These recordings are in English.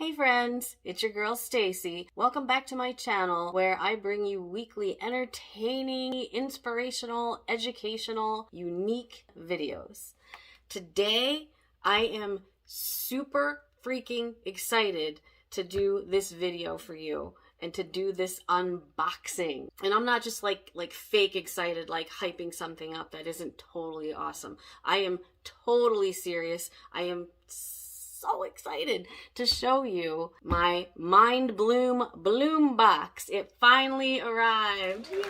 Hey friends, it's your girl Stacy. Welcome back to my channel where I bring you weekly entertaining, inspirational, educational, unique videos. Today I am super freaking excited to do this video for you and to do this unboxing. And I'm not just like fake excited, like hyping something up that isn't totally awesome. I am totally serious. I am so excited to show you my Mindbloom Bloombox. It finally arrived. Yay!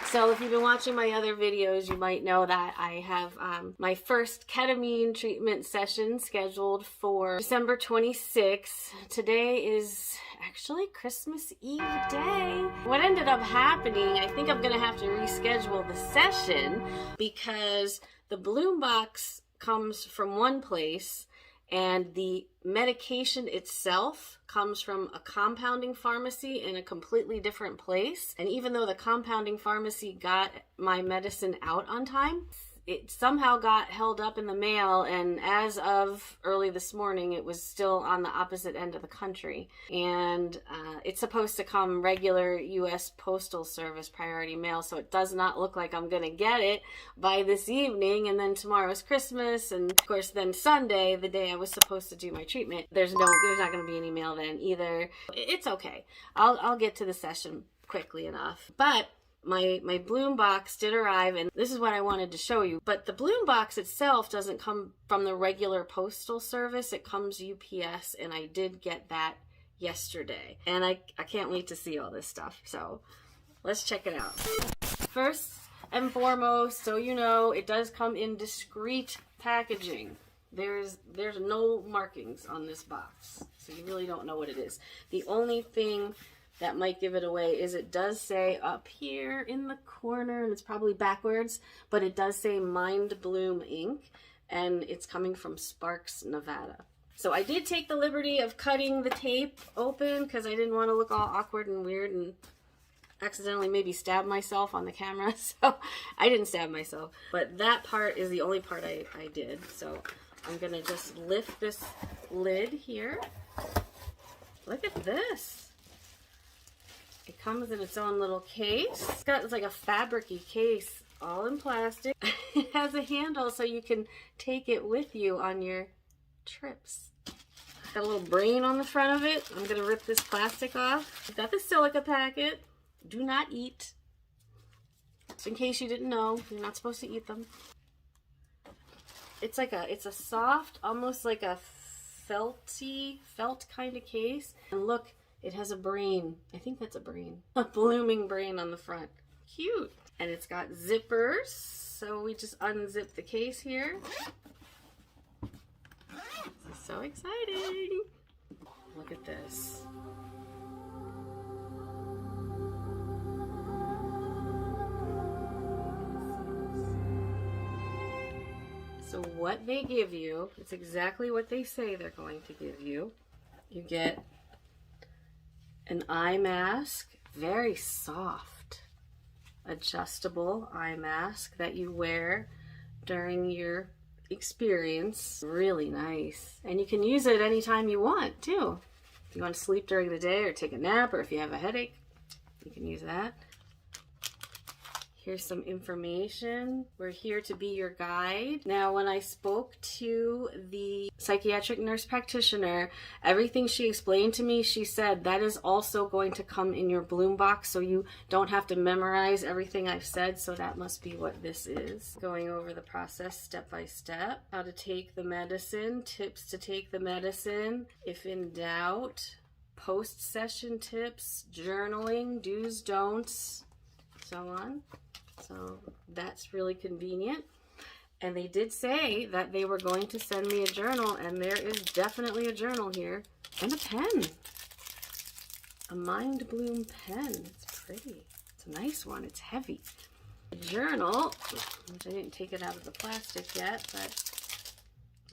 So if you've been watching my other videos, you might know that I have my first ketamine treatment session scheduled for December 26th. Today is actually Christmas Eve day. What ended up happening, I think I'm gonna have to reschedule the session because the Bloombox comes from one place and the medication itself comes from a compounding pharmacy in a completely different place. And even though the compounding pharmacy got my medicine out on time, it somehow got held up in the mail, and as of early this morning it was still on the opposite end of the country. And it's supposed to come regular US Postal Service priority mail, so it does not look like I'm gonna get it by this evening. And then tomorrow's Christmas, and of course then Sunday, the day I was supposed to do my treatment, there's not gonna be any mail then either. It's okay, I'll get to the session quickly enough. But my Bloombox did arrive, and this is what I wanted to show you. But the Bloombox itself doesn't come from the regular postal service. It comes UPS, and I did get that yesterday. And I can't wait to see all this stuff. So let's check it out. First and foremost, so you know, it does come in discreet packaging. There's no markings on this box, so you really don't know what it is. The only thing that might give it away is it does say up here in the corner, and it's probably backwards, but it does say Mindbloom Inc., and it's coming from Sparks, Nevada. So I did take the liberty of cutting the tape open because I didn't want to look all awkward and weird and accidentally maybe stab myself on the camera. So I didn't stab myself, but that part is the only part I did. So I'm gonna just lift this lid here. Look at this. It comes in its own little case. It's like a fabric-y case, all in plastic. It has a handle so you can take it with you on your trips. Got a little brain on the front of it. I'm gonna rip this plastic off. Got the silica packet. Do not eat. Just in case you didn't know, you're not supposed to eat them. It's a soft, almost like a felt kind of case. And look, it has a brain. I think that's a brain. A blooming brain on the front. Cute. And it's got zippers. So we just unzip the case here. This is so exciting. Look at this. So what they give you, it's exactly what they say they're going to give you. You get an eye mask, very soft, adjustable eye mask that you wear during your experience. Really nice. And you can use it anytime you want, too. If you want to sleep during the day or take a nap, or if you have a headache, you can use that. Here's some information. We're here to be your guide. Now, when I spoke to the psychiatric nurse practitioner, everything she explained to me, she said that is also going to come in your Bloombox, so you don't have to memorize everything I've said, so that must be what this is. Going over the process step by step, how to take the medicine, tips to take the medicine, if in doubt, post-session tips, journaling, do's, don'ts, so on. So that's really convenient. And they did say that they were going to send me a journal, and there is definitely a journal here. And a pen. A Mindbloom pen. It's pretty. It's a nice one. It's heavy. A journal, which I didn't take it out of the plastic yet, but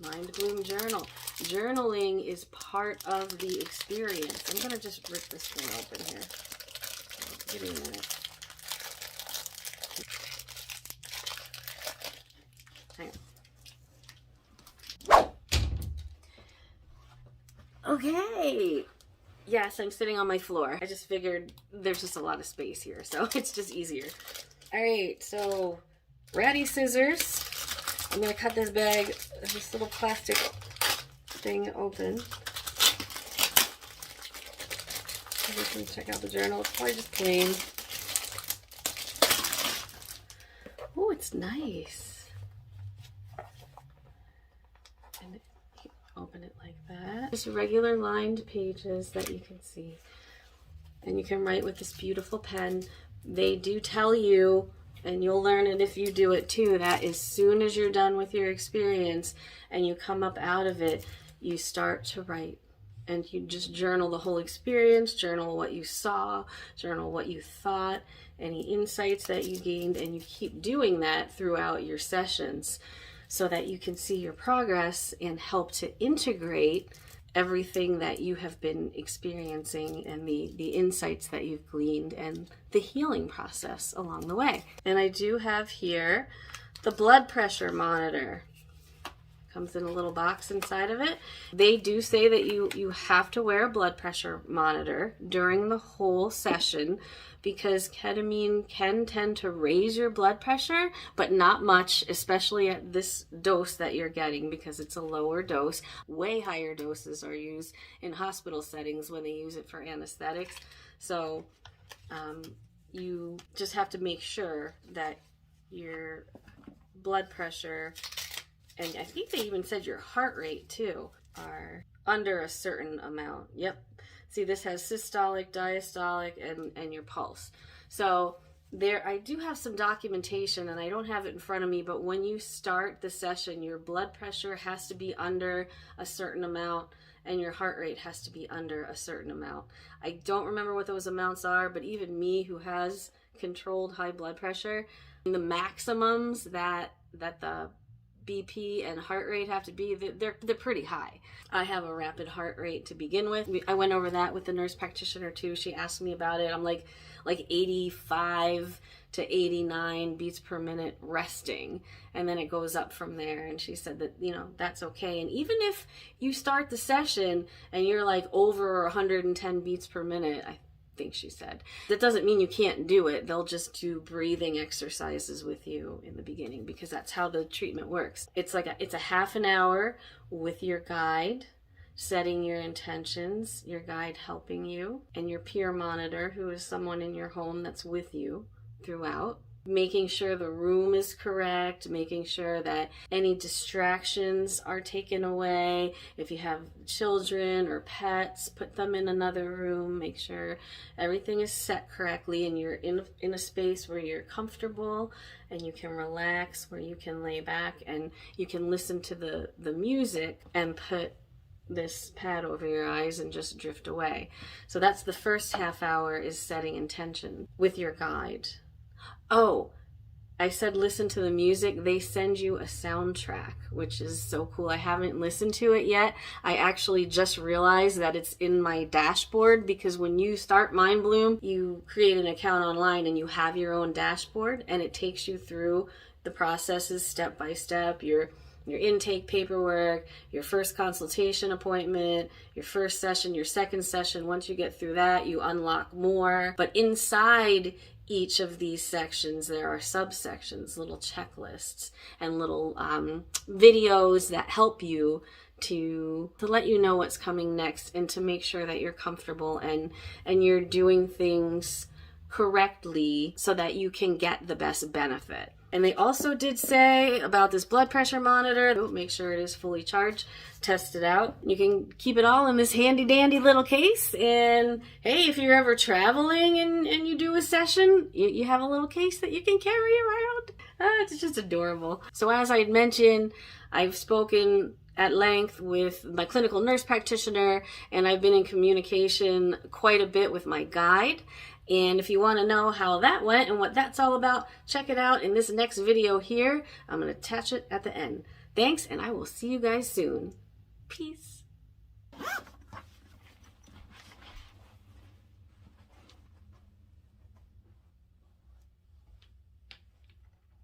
Mindbloom journal. Journaling is part of the experience. I'm going to just rip this thing open here. So give me a minute. Okay. Yes, I'm sitting on my floor. I just figured there's just a lot of space here, so it's just easier. All right, so ratty scissors. I'm gonna cut this bag, this little plastic thing open. You can check out the journal. It's probably just plain. Oh, it's nice. And you open it like that. Just regular lined pages that you can see. And you can write with this beautiful pen. They do tell you, and you'll learn it if you do it too, that as soon as you're done with your experience and you come up out of it, you start to write. And you just journal the whole experience, journal what you saw, journal what you thought, any insights that you gained, and you keep doing that throughout your sessions so that you can see your progress and help to integrate everything that you have been experiencing and the insights that you've gleaned and the healing process along the way. And I do have here the blood pressure monitor. Comes in a little box inside of it. They do say that you have to wear a blood pressure monitor during the whole session because ketamine can tend to raise your blood pressure, but not much, especially at this dose that you're getting because it's a lower dose. Way higher doses are used in hospital settings when they use it for anesthetics. So you just have to make sure that your blood pressure, and I think they even said your heart rate too, are under a certain amount. Yep. See, this has systolic, diastolic, and your pulse. So there, I do have some documentation, and I don't have it in front of me, but when you start the session, your blood pressure has to be under a certain amount, and your heart rate has to be under a certain amount. I don't remember what those amounts are, but even me, who has controlled high blood pressure, the maximums that the BP and heart rate have to be, they're pretty high. I have a rapid heart rate to begin with. I went over that with the nurse practitioner too. She asked me about it. I'm like 85 to 89 beats per minute resting, and then it goes up from there. And she said that, you know, that's okay. And even if you start the session and you're like over 110 beats per minute, I think she said, that doesn't mean you can't do it. They'll just do breathing exercises with you in the beginning because that's how the treatment works. It's a half an hour with your guide, setting your intentions, your guide helping you, and your peer monitor, who is someone in your home that's with you throughout. Making sure the room is correct, making sure that any distractions are taken away. If you have children or pets, put them in another room. Make sure everything is set correctly and you're in a space where you're comfortable and you can relax, where you can lay back and you can listen to the music and put this pad over your eyes and just drift away. So that's the first half hour, is setting intention with your guide. Oh, I said listen to the music. They send you a soundtrack, which is so cool. I haven't listened to it yet. I actually just realized that it's in my dashboard because when you start Mindbloom, you create an account online and you have your own dashboard and it takes you through the processes step by step. Your intake paperwork, your first consultation appointment, your first session, your second session. Once you get through that, you unlock more. But inside each of these sections, there are subsections, little checklists, and little videos that help you to let you know what's coming next and to make sure that you're comfortable and you're doing things correctly so that you can get the best benefit. And they also did say about this blood pressure monitor, make sure it is fully charged, test it out. You can keep it all in this handy dandy little case. And hey, if you're ever traveling and you do a session, you have a little case that you can carry around. It's just adorable. So as I had mentioned, I've spoken at length with my clinical nurse practitioner, and I've been in communication quite a bit with my guide. And if you want to know how that went and what that's all about, check it out in this next video here. I'm going to attach it at the end. Thanks, and I will see you guys soon. Peace.